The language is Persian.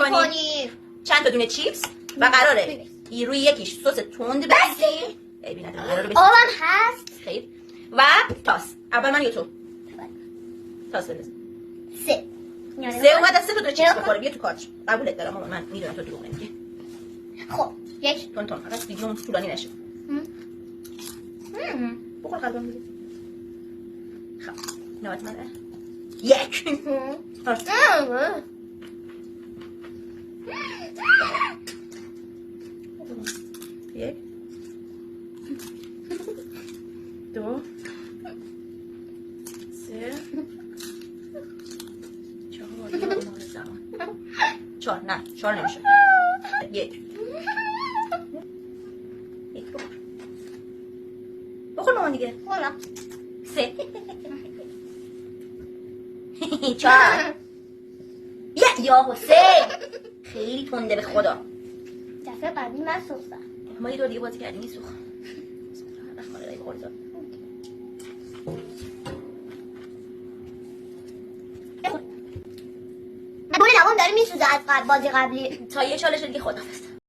میکنیم چند تا دونه چیپس و قراره روی یکیش سس تند بریزی. ببین قراره بریزی. آبم هست. خیر. و تاس. اول من یا تو؟ تاس بنداز. 3 اومد از 3 تا دونه چیپس بخوره. بیا تو کارت. قبولت دارم مامان، من میدونم تو دروغ نمیگی. خب 1 تون فقط ویدیوم طولانی نشه. بخور قلبم بده. خب نوبت منه. 1 1 2 3 4 نه 4 نمیشه. 1 بخور مامان دیگه. خورم 3 4 یا حسین خیلی تنده به خدا. دفعه بعدی من سوختم. ما یه دور دیگه بازی کردیم میسوخ. من دوام داره میسوزه از بازی قبلی. تا یه چالش دیگه خداحافظ.